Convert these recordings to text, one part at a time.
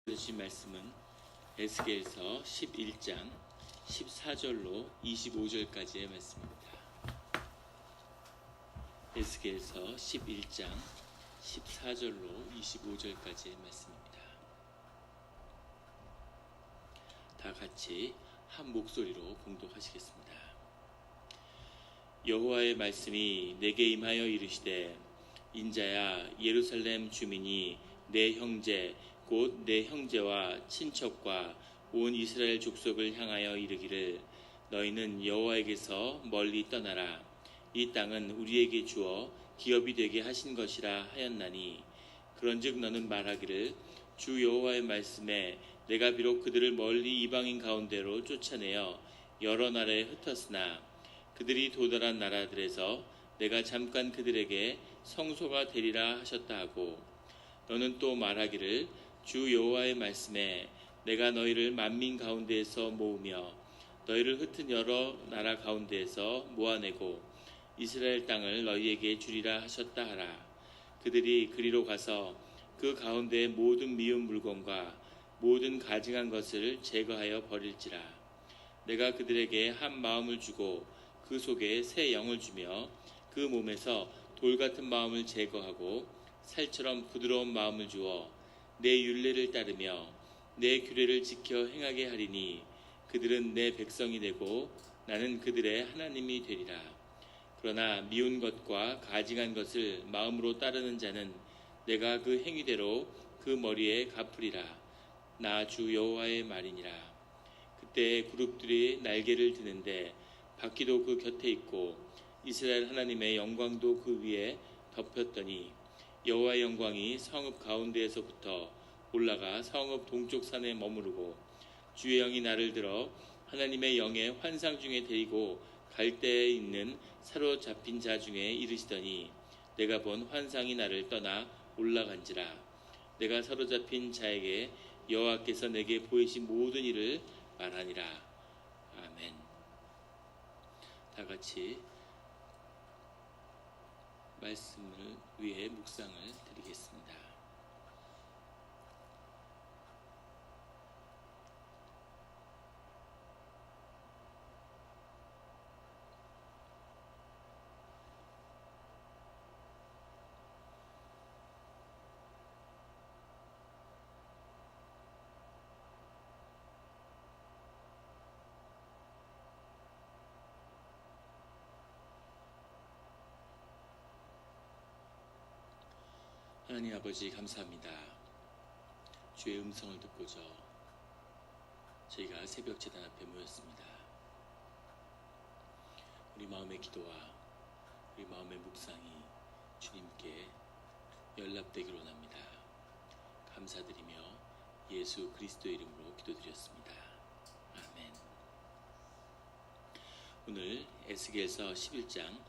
주신 말씀은 에스겔서 11장 14절로 25절까지의 말씀입니다. 에스겔서 11장 14절로 25절까지의 말씀입니다. 다 같이 한 목소리로 공독하시겠습니다. 여호와의 말씀이 내게 임하여 이르시되, 인자야, 예루살렘 주민이 내 형제 곧 내 형제와 친척과 온 이스라엘 족속을 향하여 이르기를, 너희는 여호와에게서 멀리 떠나라. 이 땅은 우리에게 주어 기업이 되게 하신 것이라 하였나니, 그런즉 너는 말하기를, 주 여호와의 말씀에 내가 비록 그들을 멀리 이방인 가운데로 쫓아내어 여러 나라에 흩었으나 그들이 도달한 나라들에서 내가 잠깐 그들에게 성소가 되리라 하셨다 하고, 너는 또 말하기를, 주 여호와의 말씀에 내가 너희를 만민 가운데에서 모으며 너희를 흩은 여러 나라 가운데에서 모아내고 이스라엘 땅을 너희에게 주리라 하셨다 하라. 그들이 그리로 가서 그 가운데의 모든 미운 물건과 모든 가증한 것을 제거하여 버릴지라. 내가 그들에게 한 마음을 주고 그 속에 새 영을 주며 그 몸에서 돌 같은 마음을 제거하고 살처럼 부드러운 마음을 주어 내 율례를 따르며 내 규례를 지켜 행하게 하리니, 그들은 내 백성이 되고 나는 그들의 하나님이 되리라. 그러나 미운 것과 가증한 것을 마음으로 따르는 자는 내가 그 행위대로 그 머리에 갚으리라. 나 주 여호와의 말이니라. 그때 그룹들이 날개를 드는데 바퀴도 그 곁에 있고 이스라엘 하나님의 영광도 그 위에 덮였더니, 여호와의 영광이 성읍 가운데에서부터 올라가 성읍 동쪽 산에 머무르고 주의 영이 나를 들어 하나님의 영의 환상 중에 데리고 갈대에 있는 사로잡힌 자 중에 이르시더니, 내가 본 환상이 나를 떠나 올라간지라. 내가 사로잡힌 자에게 여호와께서 내게 보이신 모든 일을 말하니라. 아멘. 다 같이 말씀을 위해 묵상을 드리겠습니다. 하나님 아버지, 감사합니다. 주의 음성을 듣고자 저희가 새벽 제단 앞에 모였습니다. 우리 마음의 기도와 우리 마음의 묵상이 주님께 연락되기를 원합니다. 감사드리며 예수 그리스도의 이름으로 기도드렸습니다. 아멘. 오늘 에스겔서 11장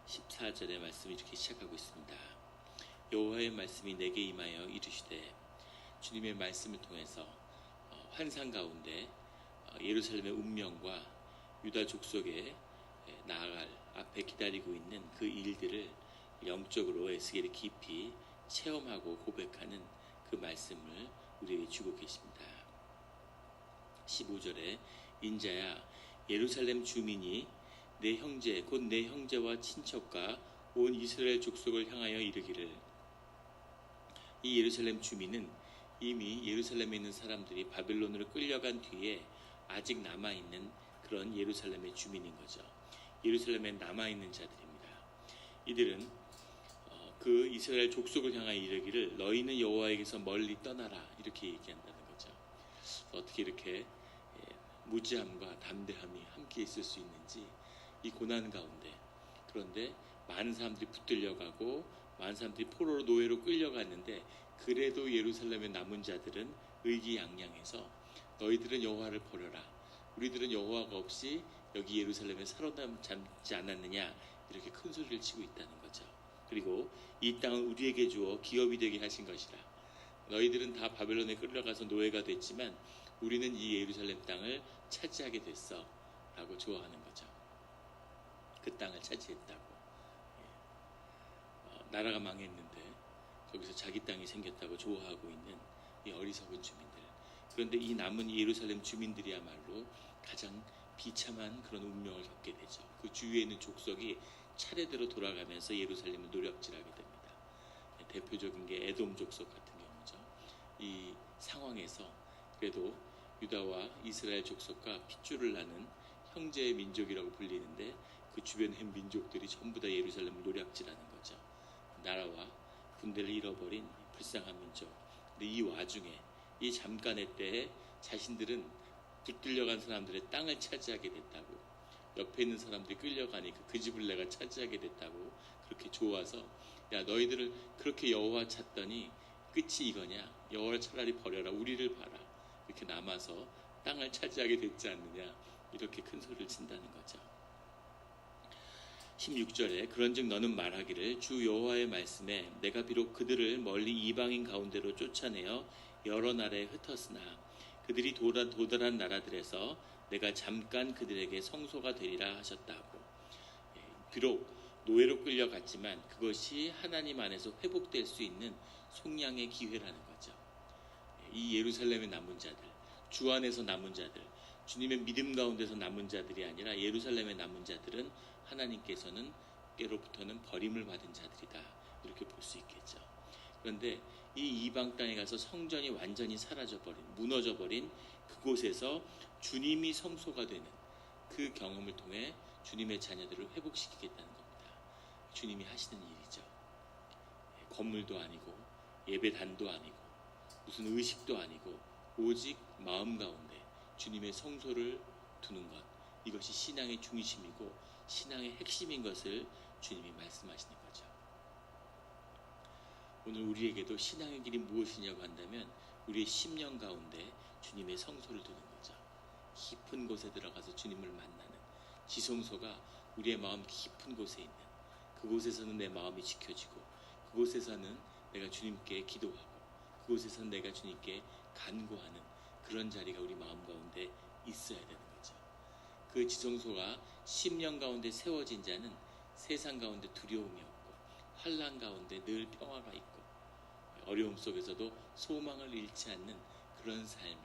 14절의 말씀을 이렇게 시작하고 있습니다. 여호와의 말씀이 내게 임하여 이르시되, 주님의 말씀을 통해서 환상 가운데 예루살렘의 운명과 유다 족속에 나아갈 앞에 기다리고 있는 그 일들을 영적으로 에스겔이 깊이 체험하고 고백하는 그 말씀을 우리에게 주고 계십니다. 15절에, 인자야, 예루살렘 주민이 내 형제 곧 내 형제와 친척과 온 이스라엘 족속을 향하여 이르기를. 이 예루살렘 주민은 이미 예루살렘에 있는 사람들이 바벨론으로 끌려간 뒤에 아직 남아있는 그런 예루살렘의 주민인 거죠. 예루살렘에 남아있는 자들입니다. 이들은 그 이스라엘 족속을 향하여 이르기를, 너희는 여호와에게서 멀리 떠나라, 이렇게 얘기한다는 거죠. 어떻게 이렇게 무지함과 담대함이 함께 있을 수 있는지, 이 고난 가운데. 그런데 많은 사람들이 붙들려가고 많은 사람들이 포로로 노예로 끌려갔는데, 그래도 예루살렘에 남은 자들은 의기양양해서 너희들은 여호와를 버려라, 우리들은 여호와가 없이 여기 예루살렘에 살아남지 않았느냐, 이렇게 큰 소리를 치고 있다는 거죠. 그리고 이 땅은 우리에게 주어 기업이 되게 하신 것이라. 너희들은 다 바벨론에 끌려가서 노예가 됐지만 우리는 이 예루살렘 땅을 차지하게 됐어, 라고 좋아하는 거죠. 그 땅을 차지했다고. 나라가 망했는데 거기서 자기 땅이 생겼다고 좋아하고 있는 이 어리석은 주민들. 그런데 이 남은 예루살렘 주민들이야말로 가장 비참한 그런 운명을 겪게 되죠. 그 주위에 있는 족속이 차례대로 돌아가면서 예루살렘을 노략질하게 됩니다. 대표적인 게 에돔 족속 같은 경우죠. 이 상황에서 그래도 유다와 이스라엘 족속과 핏줄을 나는 형제의 민족이라고 불리는데 그 주변의 민족들이 전부 다 예루살렘을 노략질하는 거죠. 나라와 군대를 잃어버린 불쌍한 민족. 근데 이 와중에 이 잠깐의 때에 자신들은 붙들려간 사람들의 땅을 차지하게 됐다고, 옆에 있는 사람들이 끌려가니까 그 집을 내가 차지하게 됐다고 그렇게 좋아서, 야 너희들을 그렇게 여호와 찾더니 끝이 이거냐, 여호와를 차라리 버려라, 우리를 봐라, 이렇게 남아서 땅을 차지하게 됐지 않느냐, 이렇게 큰 소리를 친다는 거죠. 16절에 그런즉 너는 말하기를 주 여호와의 말씀에 내가 비록 그들을 멀리 이방인 가운데로 쫓아내어 여러 나라에 흩었으나 그들이 도달한 나라들에서 내가 잠깐 그들에게 성소가 되리라 하셨다고. 비록 노예로 끌려갔지만 그것이 하나님 안에서 회복될 수 있는 속량의 기회라는 거죠. 이 예루살렘의 남은 자들, 주 안에서 남은 자들, 주님의 믿음 가운데서 남은 자들이 아니라 예루살렘의 남은 자들은 하나님께서는 깨로부터는 버림을 받은 자들이다, 이렇게 볼 수 있겠죠. 그런데 이 이방 땅에 가서 성전이 완전히 사라져버린, 무너져버린 그곳에서 주님이 성소가 되는 그 경험을 통해 주님의 자녀들을 회복시키겠다는 겁니다. 주님이 하시는 일이죠. 건물도 아니고 예배단도 아니고 무슨 의식도 아니고 오직 마음 가운데 주님의 성소를 두는 것, 이것이 신앙의 중심이고 신앙의 핵심인 것을 주님이 말씀하시는 거죠. 오늘 우리에게도 신앙의 길이 무엇이냐고 한다면 우리의 심령 가운데 주님의 성소를 두는 거죠. 깊은 곳에 들어가서 주님을 만나는 지성소가 우리의 마음 깊은 곳에 있는, 그곳에서는 내 마음이 지켜지고 그곳에서는 내가 주님께 기도하고 그곳에서는 내가 주님께 간구하는 그런 자리가 우리 마음 가운데 있어야 되는 거죠. 그 지성소가 심령 가운데 세워진 자는 세상 가운데 두려움이 없고 환난 가운데 늘 평화가 있고 어려움 속에서도 소망을 잃지 않는 그런 삶을,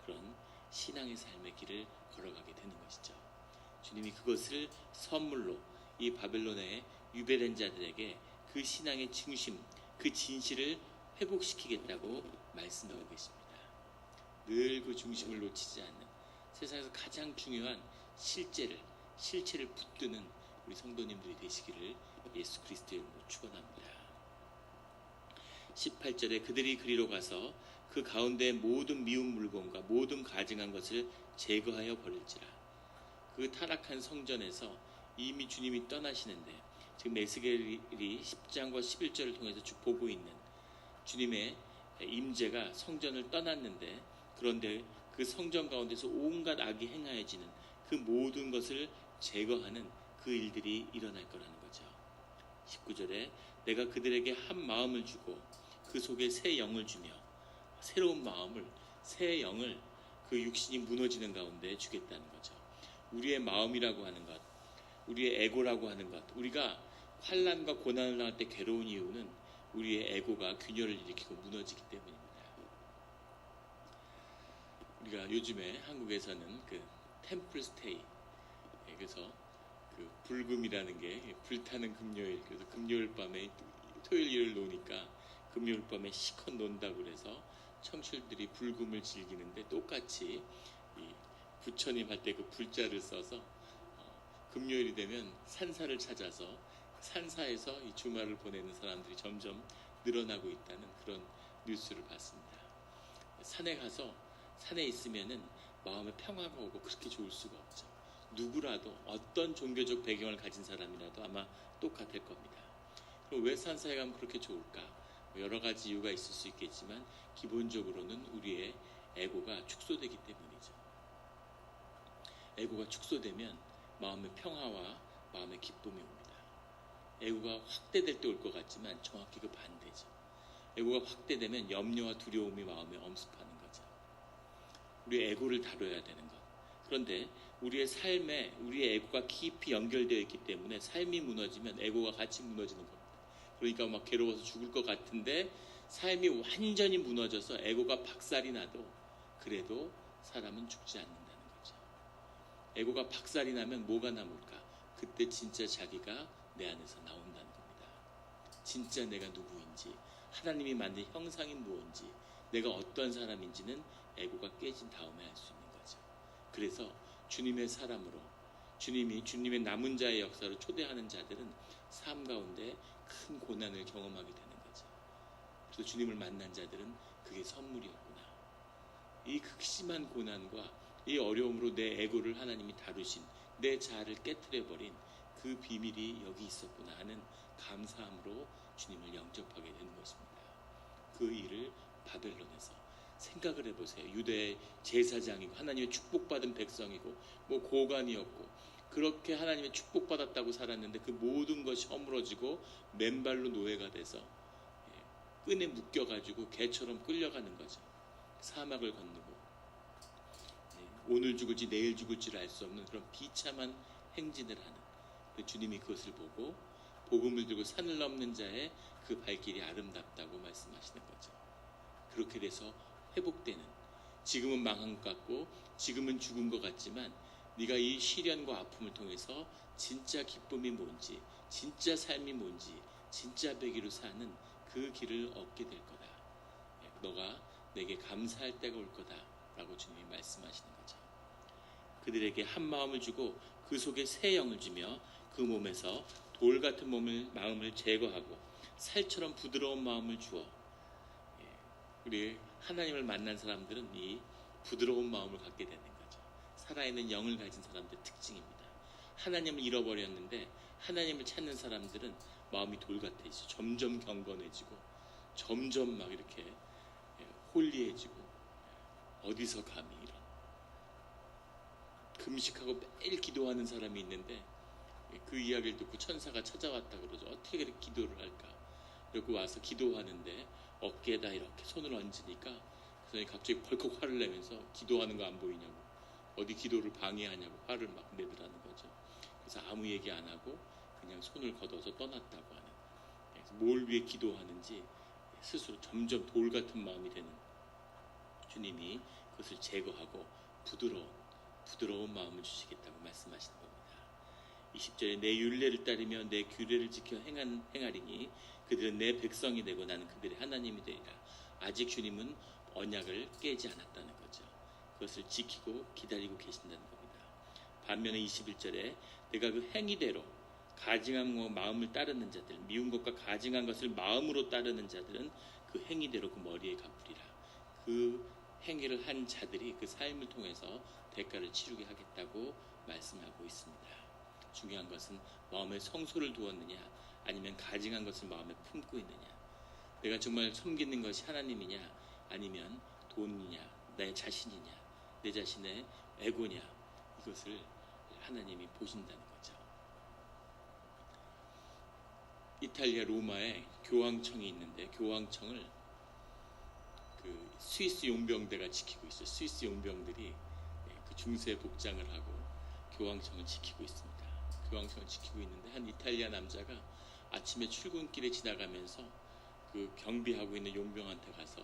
그런 신앙의 삶의 길을 걸어가게 되는 것이죠. 주님이 그것을 선물로 이 바벨론에 유배된 자들에게 그 신앙의 중심, 그 진실을 회복시키겠다고 말씀하고 계십니다. 늘 그 중심을 놓치지 않는, 세상에서 가장 중요한 실체를 붙드는 우리 성도님들이 되시기를 예수 그리스도의 이름으로 축원합니다. 18절에 그들이 그리로 가서 그 가운데 모든 미운 물건과 모든 가증한 것을 제거하여 버릴지라. 그 타락한 성전에서 이미 주님이 떠나시는데, 지금 에스겔이 10장과 11절을 통해서 쭉 보고 있는 주님의 임재가 성전을 떠났는데, 그런데 그 성전 가운데서 온갖 악이 행하여지는 그 모든 것을 제거하는 그 일들이 일어날 거라는 거죠. 19절에 내가 그들에게 한 마음을 주고 그 속에 새 영을 주며, 새로운 마음을, 새 영을 그 육신이 무너지는 가운데 주겠다는 거죠. 우리의 마음이라고 하는 것, 우리의 에고라고 하는 것, 우리가 환난과 고난을 당할 때 괴로운 이유는 우리의 에고가 균열을 일으키고 무너지기 때문입니다. 우리가 요즘에 한국에서는 그 템플 스테이, 그래서 그 불금이라는 게 불타는 금요일, 그래서 금요일 밤에 토요일 일을 노니까 금요일 밤에 시컷 논다고 그래서 청춘들이 불금을 즐기는데, 똑같이 이 부처님 할 때 그 불자를 써서 금요일이 되면 산사를 찾아서 산사에서 이 주말을 보내는 사람들이 점점 늘어나고 있다는 그런 뉴스를 봤습니다. 산에 가서 산에 있으면은 마음에 평화가 오고 그렇게 좋을 수가 없죠. 누구라도 어떤 종교적 배경을 가진 사람이라도 아마 똑같을 겁니다. 그럼 왜 산사에 가면 그렇게 좋을까? 여러 가지 이유가 있을 수 있겠지만 기본적으로는 우리의 에고가 축소되기 때문이죠. 에고가 축소되면 마음의 평화와 마음의 기쁨이 옵니다. 에고가 확대될 때 올 것 같지만 정확히 그 반대죠. 에고가 확대되면 염려와 두려움이 마음에 엄습하는 거죠. 우리의 에고를 다뤄야 되는 것. 그런데 우리의 삶에 우리의 에고가 깊이 연결되어 있기 때문에 삶이 무너지면 에고가 같이 무너지는 겁니다. 그러니까 막 괴로워서 죽을 것 같은데 삶이 완전히 무너져서 에고가 박살이 나도 그 그래도 사람은 죽지 않는다는 거죠. 에고가 박살이 나면 뭐가 남을까? 그때 진짜 자기가 내 안에서 나온다는 겁니다. 진짜 내가 누구인지, 하나님이 만든 형상이 무엇인지, 내가 어떤 사람인지는 에고가 깨진 다음에 알 수 있는 거죠. 그래서 주님의 사람으로, 주님의 남은 자의 역사로 초대하는 자들은 삶 가운데 큰 고난을 경험하게 되는 거죠. 그래서 주님을 만난 자들은 그게 선물이었구나. 이 극심한 고난과 이 어려움으로 내 에고를 하나님이 다루신, 내 자아를 깨트려버린 그 비밀이 여기 있었구나 하는 감사함으로 주님을 영접하게 되는 것입니다. 그 일을 바벨론에서 생각을 해보세요. 유대의 제사장이고 하나님의 축복받은 백성이고 뭐 고관이었고 그렇게 하나님의 축복받았다고 살았는데 그 모든 것이 허물어지고 맨발로 노예가 돼서 끈에 묶여가지고 개처럼 끌려가는 거죠. 사막을 건너고 오늘 죽을지 내일 죽을지를 알 수 없는 그런 비참한 행진을 하는 주님이 그것을 보고 복음을 들고 산을 넘는 자의 그 발길이 아름답다고 말씀하시는 거죠. 그렇게 돼서 회복되는, 지금은 망한 것 같고 지금은 죽은 것 같지만 네가 이 시련과 아픔을 통해서 진짜 기쁨이 뭔지, 진짜 삶이 뭔지, 진짜 배기로 사는 그 길을 얻게 될 거다. 너가 내게 감사할 때가 올 거다 라고 주님이 말씀하시는 거죠. 그들에게 한 마음을 주고 그 속에 새 영을 주며 그 몸에서 돌 같은 마음을 제거하고 살처럼 부드러운 마음을 주어. 우리 하나님을 만난 사람들은 이 부드러운 마음을 갖게 되는 거죠. 살아있는 영을 가진 사람들의 특징입니다. 하나님을 잃어버렸는데 하나님을 찾는 사람들은 마음이 돌 같아지죠. 점점 경건해지고 점점 막 이렇게 홀리해지고 어디서 감히 이런 금식하고 매일 기도하는 사람이 있는데 그 이야기를 듣고 천사가 찾아왔다 그러죠. 어떻게 그렇게 기도를 할까? 그리고 와서 기도하는데 어깨에다 이렇게 손을 얹으니까 그 사람이 갑자기 벌컥 화를 내면서 기도하는 거 안 보이냐고, 어디 기도를 방해하냐고 화를 막 내더라는 거죠. 그래서 아무 얘기 안 하고 그냥 손을 걷어서 떠났다고 하는, 그래서 뭘 위해 기도하는지 스스로 점점 돌 같은 마음이 되는 주님이 그것을 제거하고 부드러운 마음을 주시겠다고 말씀하시는 겁니다. 20절에 내 율례를 따르며 내 규례를 지켜 행하리니 그들은 내 백성이 되고 나는 그들의 하나님이 되리라. 아직 주님은 언약을 깨지 않았다는 거죠. 그것을 지키고 기다리고 계신다는 겁니다. 반면에 21절에 내가 그 행위대로 가증한 마음을 따르는 자들, 미운 것과 가증한 것을 마음으로 따르는 자들은 그 행위대로 그 머리에 갚으리라. 그 행위를 한 자들이 그 삶을 통해서 대가를 치르게 하겠다고 말씀하고 있습니다. 중요한 것은 마음에 성소를 두었느냐 아니면 가증한 것을 마음에 품고 있느냐, 내가 정말 섬기는 것이 하나님이냐 아니면 돈이냐 내 자신이냐 내 자신의 에고냐, 이것을 하나님이 보신다는 거죠. 이탈리아 로마에 교황청이 있는데 교황청을 그 스위스 용병대가 지키고 있어요. 스위스 용병들이 그 중세 복장을 하고 교황청을 지키고 있습니다. 교황청을 지키고 있는데 한 이탈리아 남자가 아침에 출근길에 지나가면서 그 경비하고 있는 용병한테 가서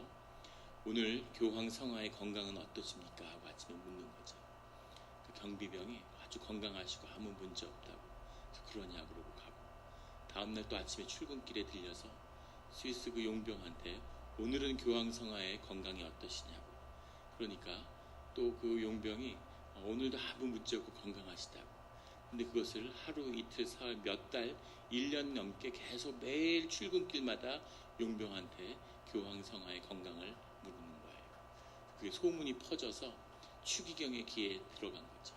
오늘 교황 성하의 건강은 어떠십니까? 하고 아침에 묻는 거죠. 그 경비병이 아주 건강하시고 아무 문제 없다고. 그러냐 그러고 가고, 다음날 또 아침에 출근길에 들려서 스위스 그 용병한테 오늘은 교황 성하의 건강이 어떠시냐고. 그러니까 또 그 용병이 오늘도 아무 문제 없고 건강하시다고. 근데 그것을 하루 이틀 사흘 몇 달 1년 넘게 계속 매일 출근길마다 용병한테 교황 성하의 건강을 물는 거예요. 그게 소문이 퍼져서 추기경의 귀에 들어간 거죠.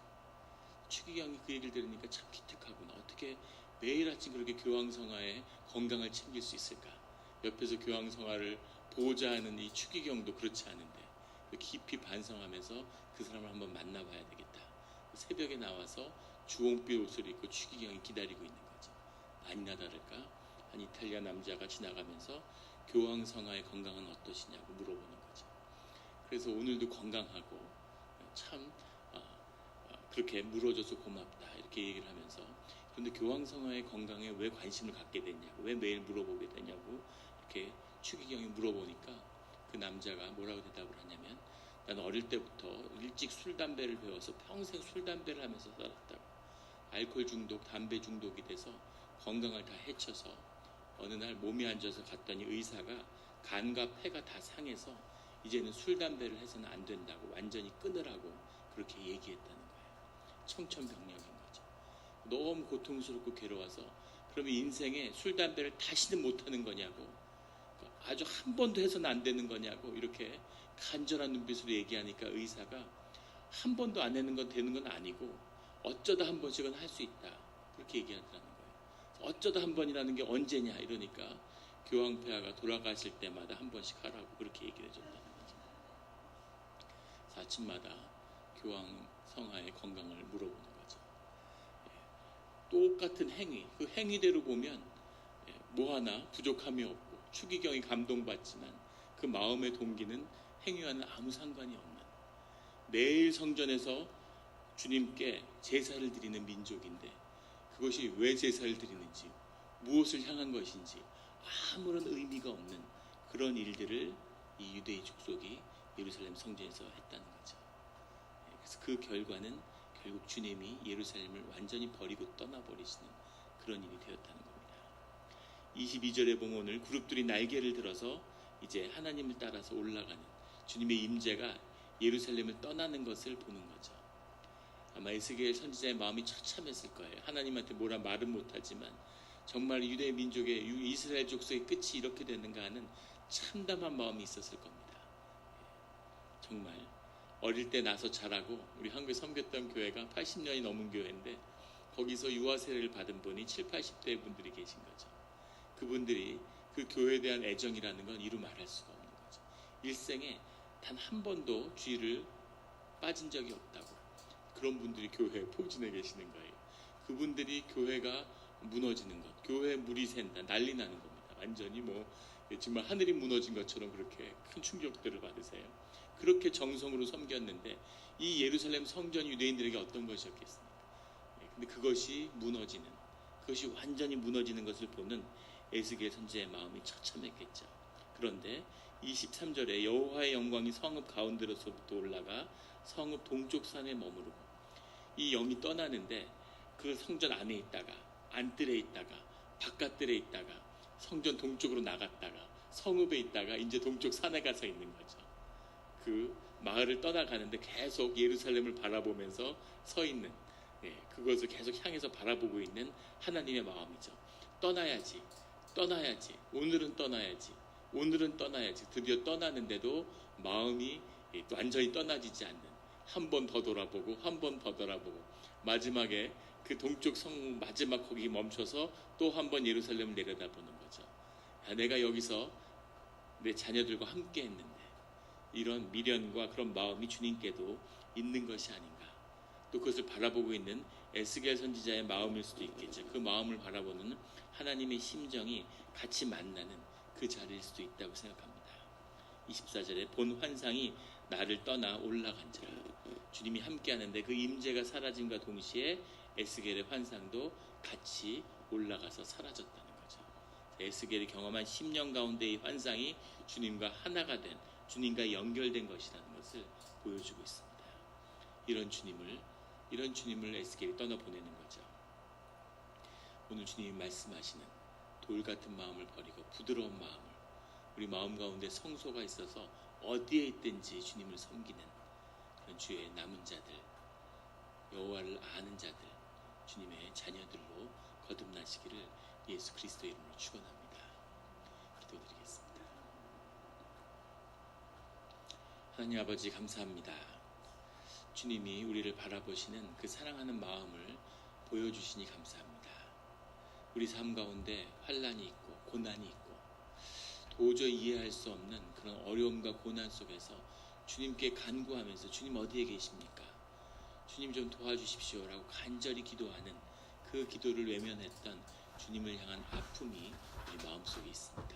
추기경이 그 얘기를 들으니까 참 기특하구나. 어떻게 매일 아침 그렇게 교황 성하의 건강을 챙길 수 있을까? 옆에서 교황 성하를 보호자 하는 이 추기경도 그렇지 않은데 깊이 반성하면서 그 사람을 한번 만나봐야 되겠다. 새벽에 나와서 주홍빛 옷을 입고 추기경이 기다리고 있는 거죠. 아니나 다를까 한 이탈리아 남자가 지나가면서 교황 성하의 건강은 어떠시냐고 물어보는 거죠. 그래서 오늘도 건강하고 참 그렇게 물어줘서 고맙다 이렇게 얘기를 하면서, 그런데 교황 성하의 건강에 왜 관심을 갖게 됐냐고, 왜 매일 물어보게 되냐고 이렇게 추기경이 물어보니까 그 남자가 뭐라고 대답을 하냐면, 난 어릴 때부터 일찍 술 담배를 배워서 평생 술 담배를 하면서 살았다고. 알코올 중독, 담배 중독이 돼서 건강을 다 해쳐서 어느 날 몸이 안 좋아서 갔더니 의사가 간과 폐가 다 상해서 이제는 술 담배를 해서는 안 된다고, 완전히 끊으라고 그렇게 얘기했다는 거예요. 청천벽력인 거죠. 너무 고통스럽고 괴로워서 그러면 인생에 술 담배를 다시는 못하는 거냐고, 아주 한 번도 해서는 안 되는 거냐고 이렇게 간절한 눈빛으로 얘기하니까 의사가 한 번도 안 하는 건 되는 건 아니고 어쩌다 한 번씩은 할 수 있다, 그렇게 얘기하더라는 거예요. 어쩌다 한 번이라는 게 언제냐 이러니까 교황폐하가 돌아가실 때마다 한 번씩 하라고 그렇게 얘기를 해줬다는 거죠. 그래서 아침마다 교황 성하의 건강을 물어보는 거죠. 똑같은 행위, 그 행위대로 보면 뭐 하나 부족함이 없고 추기경이 감동받지만 그 마음의 동기는 행위와는 아무 상관이 없는, 매일 성전에서 주님께 제사를 드리는 민족인데 그것이 왜 제사를 드리는지, 무엇을 향한 것인지 아무런 의미가 없는 그런 일들을 이 유대인 족속이 예루살렘 성전에서 했다는 거죠. 그래서 그 결과는 결국 주님이 예루살렘을 완전히 버리고 떠나버리시는 그런 일이 되었다는 겁니다. 22절에 보면 오늘 그룹들이 날개를 들어서 이제 하나님을 따라서 올라가는 주님의 임재가 예루살렘을 떠나는 것을 보는 거죠. 아마 에스겔 선지자의 마음이 처참했을 거예요. 하나님한테 뭐라 말은 못하지만 정말 유대 민족의 이스라엘 족속의 끝이 이렇게 되는가 하는 참담한 마음이 있었을 겁니다. 정말 어릴 때 나서 자라고 우리 한국에 섬겼던 교회가 80년이 넘은 교회인데 거기서 유아 세례를 받은 분이 7, 80대 분들이 계신 거죠. 그분들이 그 교회에 대한 애정이라는 건 이루 말할 수가 없는 거죠. 일생에 단 한 번도 주일을 빠진 적이 없다고 그런 분들이 교회에 포진해 계시는 거예요. 그분들이 교회가 무너지는 것, 교회에 물이 샌다, 난리 나는 겁니다. 완전히 뭐 정말 하늘이 무너진 것처럼 그렇게 큰 충격들을 받으세요. 그렇게 정성으로 섬겼는데 이 예루살렘 성전 유대인들에게 어떤 것이었겠습니까? 근데 그것이 무너지는, 그것이 완전히 무너지는 것을 보는 에스겔 선지자의 마음이 처참했겠죠. 그런데 23절에 여호와의 영광이 성읍 가운데로서부터 올라가 성읍 동쪽 산에 머무르고, 이 영이 떠나는데 그 성전 안에 있다가 안뜰에 있다가 바깥뜰에 있다가 성전 동쪽으로 나갔다가 성읍에 있다가 이제 동쪽 산에 가서 있는 거죠. 그 마을을 떠나가는데 계속 예루살렘을 바라보면서 서 있는, 그것을 계속 향해서 바라보고 있는 하나님의 마음이죠. 떠나야지, 떠나야지, 오늘은 떠나야지, 오늘은 떠나야지. 드디어 떠나는데도 마음이 완전히 떠나지지 않는, 한 번 더 돌아보고 한 번 더 돌아보고 마지막에 그 동쪽 성 마지막 거기 멈춰서 또 한 번 예루살렘을 내려다보는 거죠. 내가 여기서 내 자녀들과 함께 했는데 이런 미련과 그런 마음이 주님께도 있는 것이 아닌가. 또 그것을 바라보고 있는 에스겔 선지자의 마음일 수도 있겠죠. 그 마음을 바라보는 하나님의 심정이 같이 만나는 그 자리일 수도 있다고 생각합니다. 24절에 본 환상이 나를 떠나 올라간지라. 주님이 함께하는데 그 임재가 사라짐과 동시에 에스겔의 환상도 같이 올라가서 사라졌다는 거죠. 에스겔이 경험한 10년 가운데의 환상이 주님과 하나가 된, 주님과 연결된 것이라는 것을 보여주고 있습니다. 이런 주님을 에스겔이 떠나보내는 거죠. 오늘 주님이 말씀하시는 돌 같은 마음을 버리고 부드러운 마음을, 우리 마음 가운데 성소가 있어서 어디에 있든지 주님을 섬기는 그런 주의 남은 자들, 여호와를 아는 자들, 주님의 자녀들로 거듭나시기를 예수 그리스도의 이름으로 축원합니다. 기도드리겠습니다. 하나님 아버지 감사합니다. 주님이 우리를 바라보시는 그 사랑하는 마음을 보여주시니 감사합니다. 우리 삶 가운데 환난이 있고 고난이 있고 도저히 이해할 수 없는 그런 어려움과 고난 속에서 주님께 간구하면서 주님 어디에 계십니까? 주님 좀 도와주십시오라고 간절히 기도하는 그 기도를 외면했던 주님을 향한 아픔이 우리 마음속에 있습니다.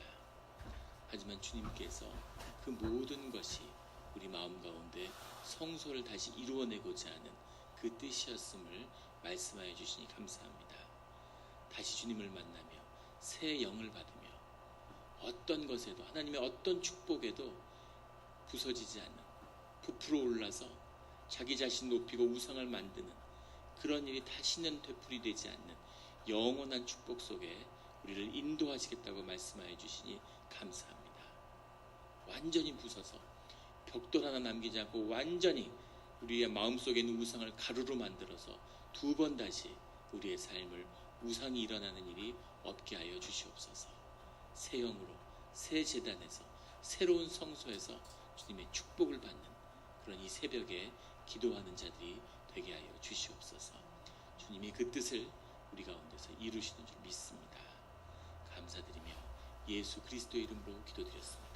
하지만 주님께서 그 모든 것이 우리 마음 가운데 성소를 다시 이루어내고자 하는 그 뜻이었음을 말씀하여 주시니 감사합니다. 다시 주님을 만나며 새 영을 받으며 어떤 것에도, 하나님의 어떤 축복에도 부서지지 않는, 부풀어 올라서 자기 자신 높이고 우상을 만드는 그런 일이 다시는 되풀이 되지 않는 영원한 축복 속에 우리를 인도하시겠다고 말씀하여 주시니 감사합니다. 완전히 부숴서 벽돌 하나 남기지 않고 완전히 우리의 마음속에 있는 우상을 가루로 만들어서 두 번 다시 우리의 삶을 우상이 일어나는 일이 없게 하여 주시옵소서. 새 영으로 새 제단에서 새로운 성소에서 주님의 축복을 받는 그런 이 새벽에 기도하는 자들이 되게 하여 주시옵소서. 주님이 그 뜻을 우리 가운데서 이루시는 줄 믿습니다. 감사드리며 예수 그리스도의 이름으로 기도드렸습니다.